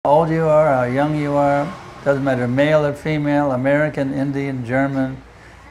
old you are, how young you are, doesn't matter male or female, American, Indian, German,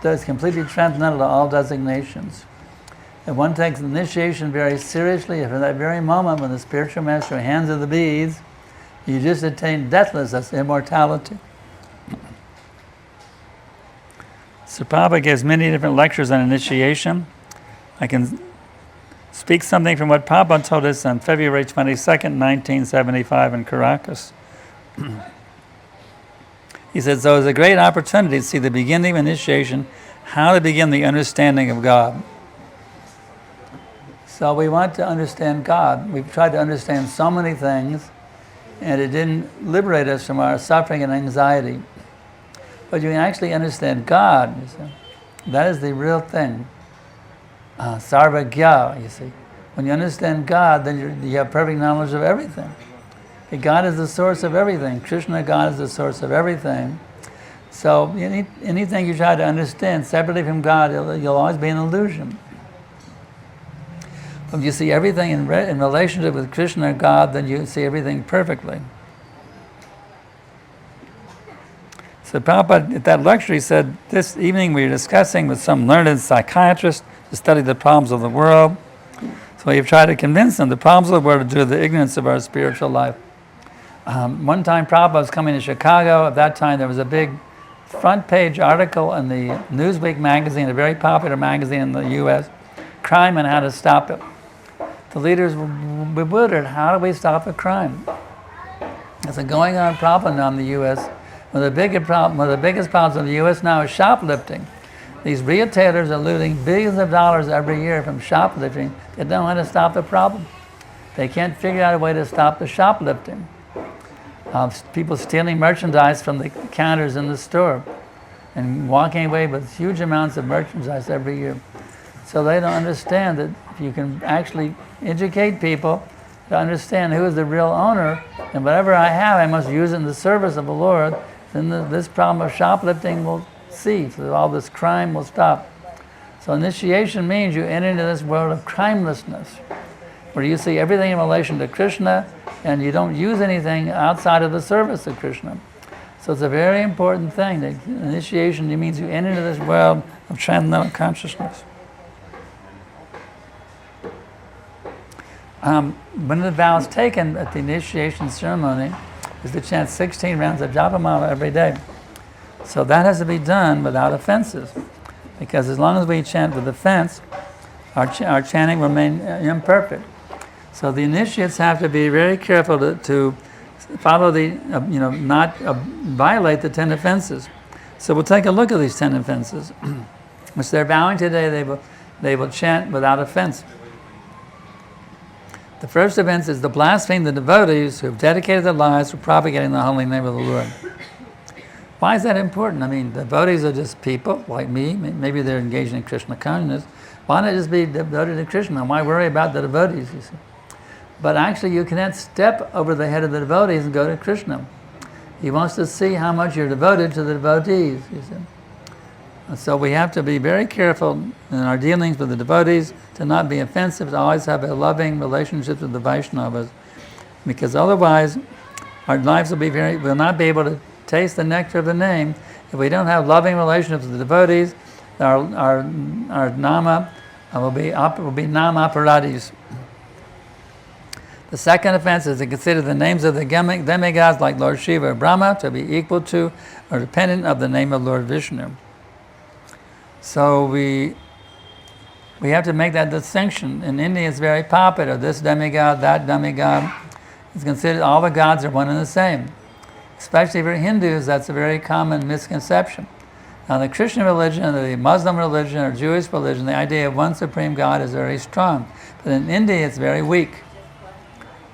it's completely transcendental to all designations. If one takes initiation very seriously, if in that very moment when the spiritual master hands you the beads, you just attain deathless, that's immortality. So Prabhupada gives many different lectures on initiation. I can speak something from what Prabhupada told us on February 22nd, 1975 in Caracas. He said, so it's a great opportunity to see the beginning of initiation, how to begin the understanding of God. So we want to understand God. We've tried to understand so many things, and it didn't liberate us from our suffering and anxiety. But you can actually understand God, you see. That is the real thing. Sarvagya, you see. When you understand God, then you have perfect knowledge of everything. God is the source of everything. Krishna, God, is the source of everything. So anything you try to understand separately from God, you'll always be an illusion. If you see everything in relationship with Krishna, God, then you see everything perfectly. So Prabhupada, at that lecture, he said, this evening we were discussing with some learned psychiatrist to study the problems of the world. So we've tried to convince them the problems of the world are due to the ignorance of our spiritual life. One time Prabhupada was coming to Chicago. At that time there was a big front page article in the Newsweek magazine, a very popular magazine in the U.S., crime and how to stop it. The leaders were bewildered. How do we stop the crime? It's a going on problem now in the U.S. One of the biggest problems in the U.S. now is shoplifting. These retailers are losing billions of dollars every year from shoplifting. They don't know how to stop the problem. They can't figure out a way to stop the shoplifting. People stealing merchandise from the counters in the store and walking away with huge amounts of merchandise every year. So they don't understand that if you can actually educate people to understand who is the real owner, and whatever I have, I must use it in the service of the Lord, then this problem of shoplifting will cease, so all this crime will stop. So initiation means you enter into this world of crimelessness, where you see everything in relation to Krishna, and you don't use anything outside of the service of Krishna. So it's a very important thing. That initiation means you enter into this world of transcendental consciousness. One of the vows taken at the initiation ceremony is to chant 16 rounds of Japamala every day. So that has to be done without offenses, because as long as we chant with offense, our chanting will remain imperfect. So the initiates have to be very careful to follow not violate the 10 offenses. So we'll take a look at these 10 offenses, which they're vowing today they will chant without offense. The first offense is to blaspheme the devotees who have dedicated their lives to propagating the holy name of the Lord. Why is that important? I mean, devotees are just people like me. Maybe they're engaged in Krishna consciousness. Why not just be devoted to Krishna? Why worry about the devotees, you see? But actually, you cannot step over the head of the devotees and go to Krishna. He wants to see how much you're devoted to the devotees, you see. And so we have to be very careful in our dealings with the devotees to not be offensive, to always have a loving relationship with the Vaishnavas, because otherwise our lives will not be able to taste the nectar of the name. If we don't have loving relationships with the devotees, our nama will be nama paradis. The second offense is to consider the names of the demigods like Lord Shiva or Brahma to be equal to or dependent of the name of Lord Vishnu. So we have to make that distinction. In India, it's very popular. This demigod, that demigod. It's considered all the gods are one and the same. Especially for Hindus, that's a very common misconception. Now, the Christian religion, or the Muslim religion, or Jewish religion, the idea of one supreme God is very strong. But in India, it's very weak.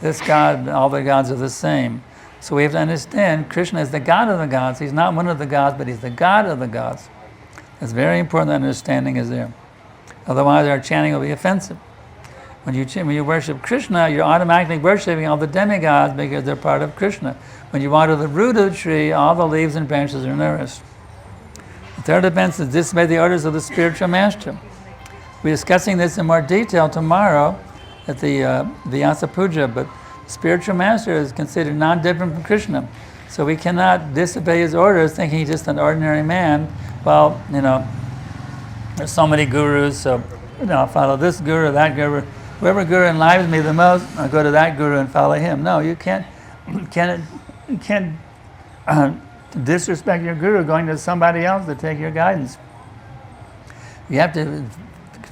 This God, all the gods are the same. So we have to understand Krishna is the God of the gods. He's not one of the gods, but he's the God of the gods. It's very important that understanding is there. Otherwise, our chanting will be offensive. When you worship Krishna, you're automatically worshiping all the demigods because they're part of Krishna. When you water the root of the tree, all the leaves and branches are nourished. The third offense is disobey the orders of the spiritual master. We're discussing this in more detail tomorrow at the Vyasa Puja, but spiritual master is considered non-different from Krishna. So we cannot disobey his orders thinking he's just an ordinary man. Well, there's so many gurus, so I'll follow this guru, that guru. Whoever guru enlivens me the most, I'll go to that guru and follow him. No, you can't disrespect your guru going to somebody else to take your guidance. You have to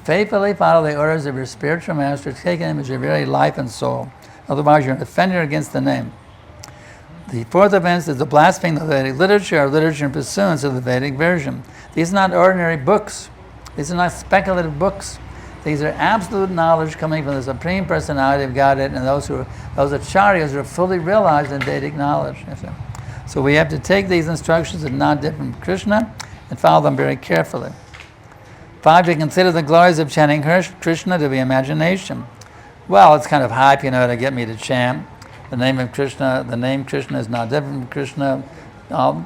faithfully follow the orders of your spiritual master, taking him as your very life and soul. Otherwise, you're an offender against the name. The fourth offense is the blasphemy of the Vedic literature, or literature in pursuance of the Vedic version. These are not ordinary books. These are not speculative books. These are absolute knowledge coming from the Supreme Personality of Godhead, and those acharyas who are fully realized in Vedic knowledge. So we have to take these instructions that are not different from Krishna and follow them very carefully. 5, to consider the glories of chanting Krishna to be imagination. Well, it's kind of hype, to get me to chant the name of Krishna. The name Krishna is not different from Krishna.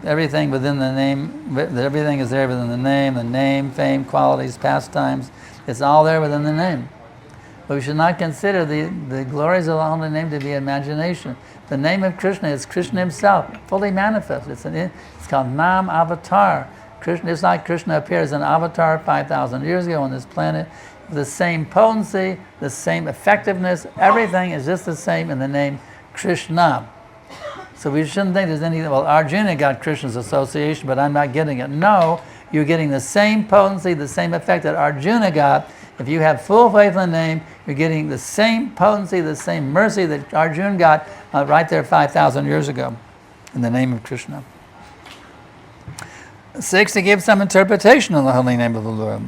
Everything within the name, everything is there within the name, fame, qualities, pastimes. It's all there within the name. But we should not consider the glories of the holy name to be imagination. The name of Krishna is Krishna himself, fully manifest. It's called Nam Avatar. Krishna, it's like Krishna appears as an avatar 5,000 years ago on this planet. The same potency, the same effectiveness, everything is just the same in the name Krishna. So we shouldn't think there's anything, well, Arjuna got Krishna's association, but I'm not getting it. No, you're getting the same potency, the same effect that Arjuna got. If you have full faith in the name, you're getting the same potency, the same mercy that Arjuna got right there 5,000 years ago in the name of Krishna. 6, to give some interpretation of the holy name of the Lord.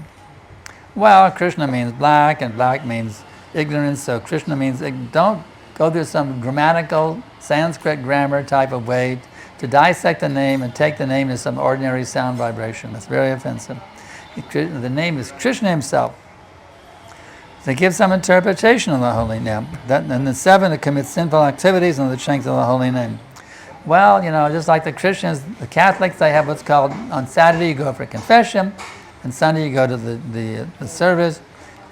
Well, Krishna means black, and black means ignorance, so Krishna means, don't go through some grammatical Sanskrit grammar type of way to dissect the name and take the name as some ordinary sound vibration. That's very offensive. The name is Krishna himself. To give some interpretation of the holy name. And then 7, to commit sinful activities in the strength of the holy name. Well, just like the Christians, the Catholics, they have what's called, on Saturday you go for confession, and Sunday you go to the service,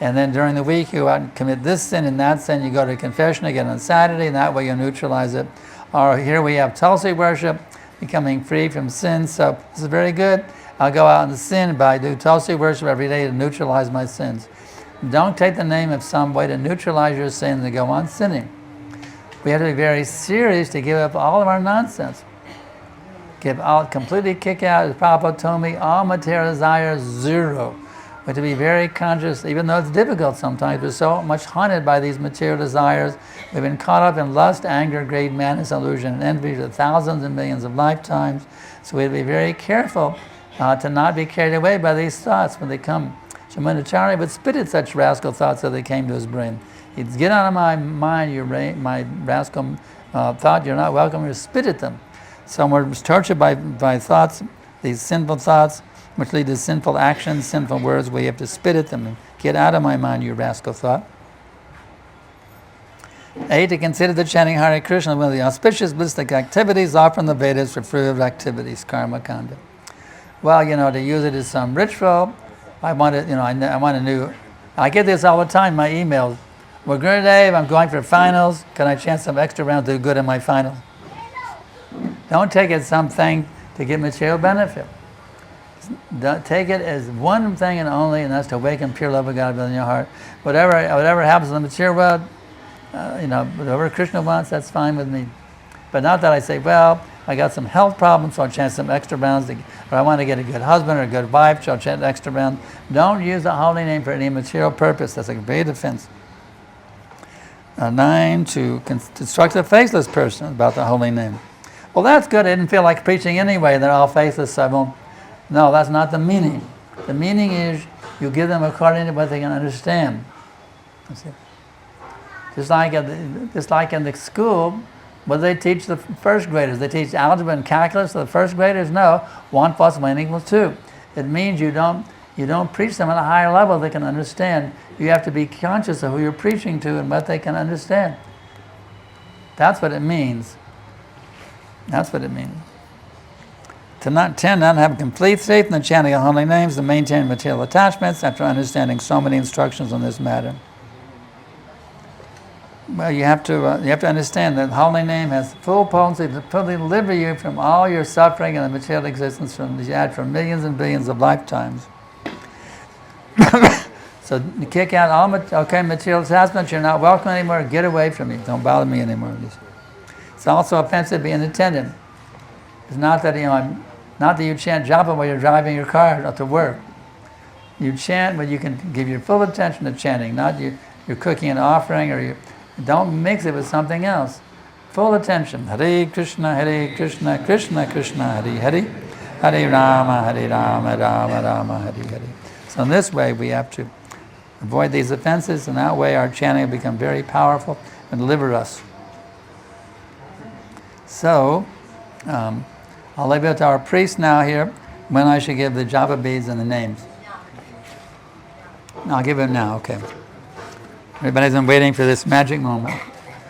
and then during the week you go out and commit this sin and that sin, you go to confession again on Saturday, and that way you neutralize it. Or here we have Tulsi worship, becoming free from sin, so this is very good. I'll go out and sin, but I do Tulsi worship every day to neutralize my sins. Don't take the name of some way to neutralize your sins and go on sinning. We have to be very serious to give up all of our nonsense. Completely kick out, as Prabhupada told me, all material desires, zero. We have to be very conscious, even though it's difficult sometimes. We're so much haunted by these material desires. We've been caught up in lust, anger, greed, madness, illusion, and envy for thousands and millions of lifetimes. So we have to be very careful to not be carried away by these thoughts when they come. Shamunacharya would spit at such rascal thoughts as they came to his brain. He'd get out of my mind, my rascal thought, you're not welcome, you spit at them. So we're tortured by thoughts, these sinful thoughts, which lead to sinful actions, sinful words. We have to spit at them and get out of my mind, you rascal thought. 8, to consider the chanting Hare Krishna one of the auspicious blissful activities offered in the Vedas for fruitive activities, karma kanda. Well, to use it as some ritual, I want a new, I get this all the time in my emails. Well, Gurudev, I'm going for finals. Can I chant some extra rounds to do good in my final? Don't take it as something to get material benefit. Take it as one thing and only, and that's to awaken pure love of God within your heart. Whatever happens in the material world, whatever Krishna wants, that's fine with me. But not that I say, well, I got some health problems, so I'll chant some extra rounds, or I want to get a good husband or a good wife, so I'll chant extra rounds. Don't use the holy name for any material purpose. That's a great offense. 9, to instruct a faithless person about the holy name. Well, that's good. I didn't feel like preaching anyway. They're all faithless, so I won't. No, that's not the meaning. The meaning is you give them according to what they can understand. That's it. Just like in the school, what do they teach the first graders? They teach algebra and calculus to the first graders? No, 1 + 1 = 2. It means you don't preach them at a higher level they can understand. You have to be conscious of who you're preaching to and what they can understand. That's what it means. That's what it means. To not have complete faith in the chanting of holy names, to maintain material attachments after understanding so many instructions on this matter. Well, you have to understand that the holy name has full potency to fully deliver you from all your suffering and the material existence from millions and billions of lifetimes. So you kick out all material attachments. You're not welcome anymore. Get away from me. Don't bother me anymore. It's also offensive to be an attendant. It's not that not that you chant japa while you're driving your car to work. You chant, but you can give your full attention to chanting. Not you're cooking an offering, or you don't mix it with something else. Full attention. Hare Krishna, Krishna Krishna, Hare Hare, Hare Rama, Rama Rama, Hare Hare. So in this way, we have to avoid these offenses, and that way our chanting will become very powerful and deliver us. So, I'll leave it to our priest now here when I should give the japa beads and the names. I'll give it now, okay. Everybody's been waiting for this magic moment.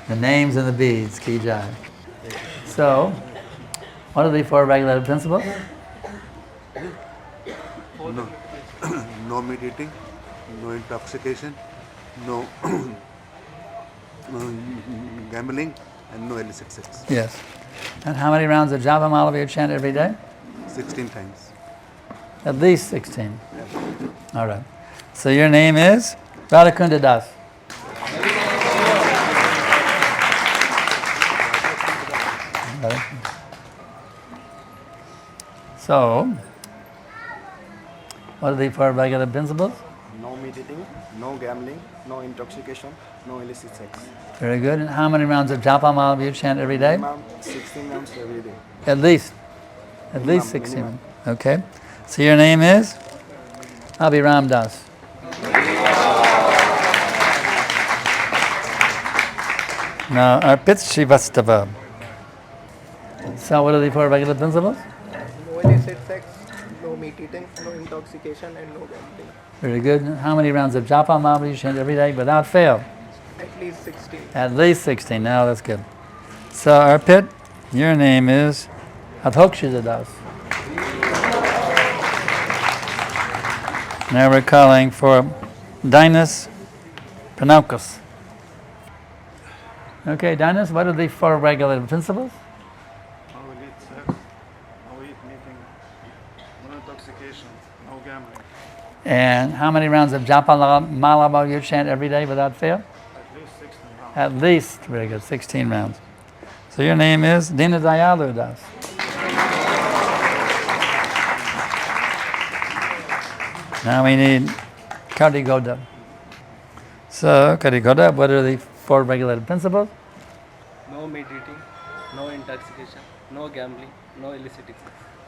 The names and the beads, Ki Jai. So, what are the 4 regulative principles? No meditating, no intoxication, no gambling, and no illicit sex. Yes. And how many rounds of japa mala do you chant every day? 16 times. At least 16. All right. So your name is Radhakunda Das. So, what are the 4 regular principles? No meditating, no gambling, no intoxication, no illicit sex. Very good. And how many rounds of japa mala do you chant every day? Minimum 16 rounds every day. At least 16. Minimum. Okay. So your name is Abhiram Das. Now, Arpit Srivastava. So what are the 4 regular principles? No illicit sex, no meat eating, no intoxication, and no gambling. Very good. How many rounds of japa mala do you chant every day without fail? At least 16. At least 16. Now that's good. So Arpit, your name is Adhokshita Das. Now we're calling for Dinas Pranaukas. Okay, Dinas, what are the 4 regulative principles? No illicit sex, no eating, no intoxication, no gambling. And how many rounds of japa mala do you chant every day without fail? At least 16 rounds. At least, very good, 16 rounds. So your name is Dinayalu Das. Now we need Karigoda. So, Karigoda, what are the 4 regulative principles? No meat eating, no intoxication, no gambling, no illicit sex.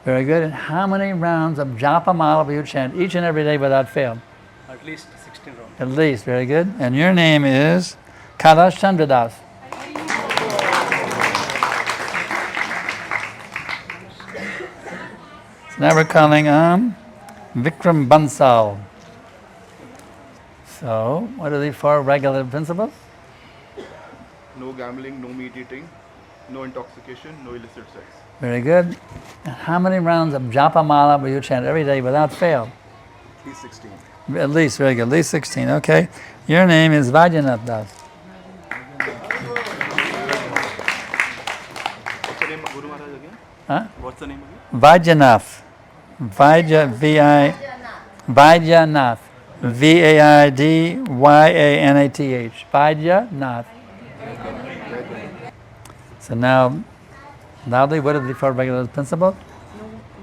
Very good. And how many rounds of japa mala do you chant each and every day without fail? At least 16 rounds. At least, very good. And your name is Kailash Chandra Das. So now we're calling Vikram Bansal. So, what are the 4 regulative principles? No gambling, no meat eating, no intoxication, no illicit sex. Very good. And how many rounds of japa mala will you chant every day without fail? At least 16. At least, very good. At least 16. Okay. Your name is Vajanath Das. What's the name of Guru Maharaj again? Huh? What's the name again? Vajanath. Vaidyanatth. Vaidyanatth. Vaidyanatth. So now, loudly, what are the 4 regular principles?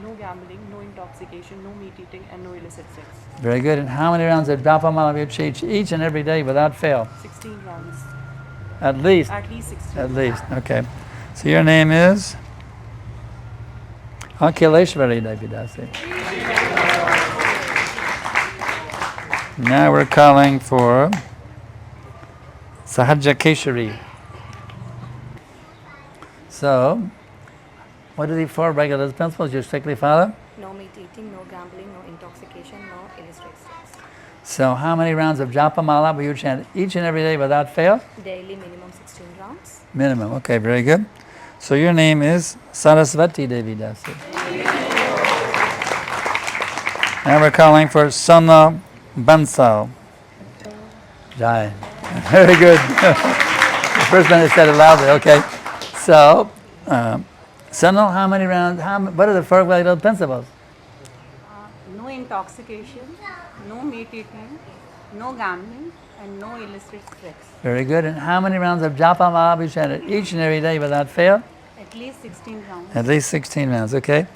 No gambling, no intoxication, no meat eating, and no illicit sex. Very good. And how many rounds of japa mala do you chant each and every day without fail? 16 rounds. At least. At least 16. At least. Okay. So your name is Akhileshwari Devidasi. Now we're calling for Sahaja Keshari. So, what are the 4 regular principles you strictly follow? No meat eating, no gambling, no intoxication, no illicit sex. So, how many rounds of japa mala will you chant each and every day without fail? Daily minimum 16 rounds. Minimum. Okay, very good. So your name is Saraswati Devi Dasi. Now we're calling for Sana Bansal. Jai. Very good. First time they said it loudly. Okay. So, Sunil, how many rounds? What are the 4 valuable principles? No intoxication, no meat eating, no gambling, and no illicit sex. Very good. And how many rounds of japa mala we chanted each and every day without fail? At least 16 rounds. At least 16 rounds. Okay.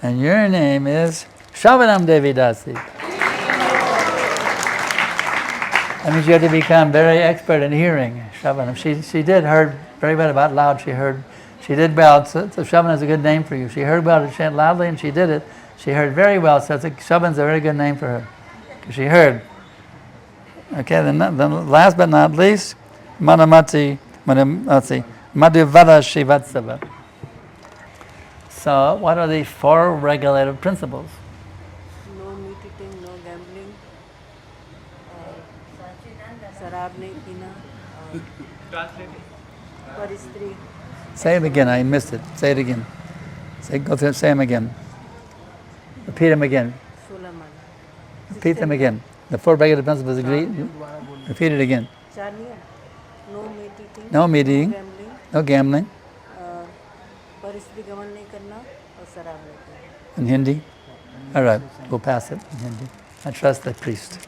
And your name is Shavanam Devi Dasi. That means you have to become very expert in hearing. Shavanam. She heard very well about loud. She did well. So Shavanam is a good name for you. She heard well to chant loudly, and she did it. She heard very well. So Shavanam's a very good name for her. Because she heard. Okay. Then last but not least, Madhuvara Shivatsava. So what are the 4 regulative principles? No meat eating, no gambling, शराब नहीं पीना, पर स्त्री Say it again. I missed it. Say it again. Say them again. Repeat them again. 16 मान Repeat them again. The 4 regulative principles agree. Repeat it again. 4 नहीं है no meat eating, No meat eating, gambling, no gambling. पर स्त्री गमन नहीं करना और शराब नहीं पीना. In Hindi? All right. We'll pass it in Hindi. I trust the priest.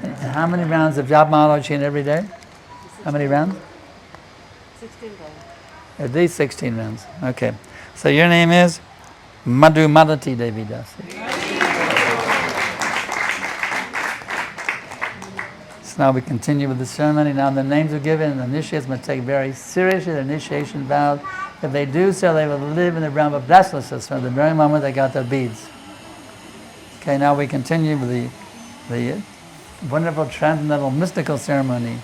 And how many rounds of japa mala chant every day? How many rounds? 16 rounds. At least 16 rounds. Okay. So your name is Madhumati Devi Dasi. So now we continue with the ceremony. Now the names are given, and the initiates must take very seriously their initiation vows. If they do so, they will live in the realm of blessedness from the very moment they got their beads. Okay, now we continue with the wonderful transcendental mystical ceremony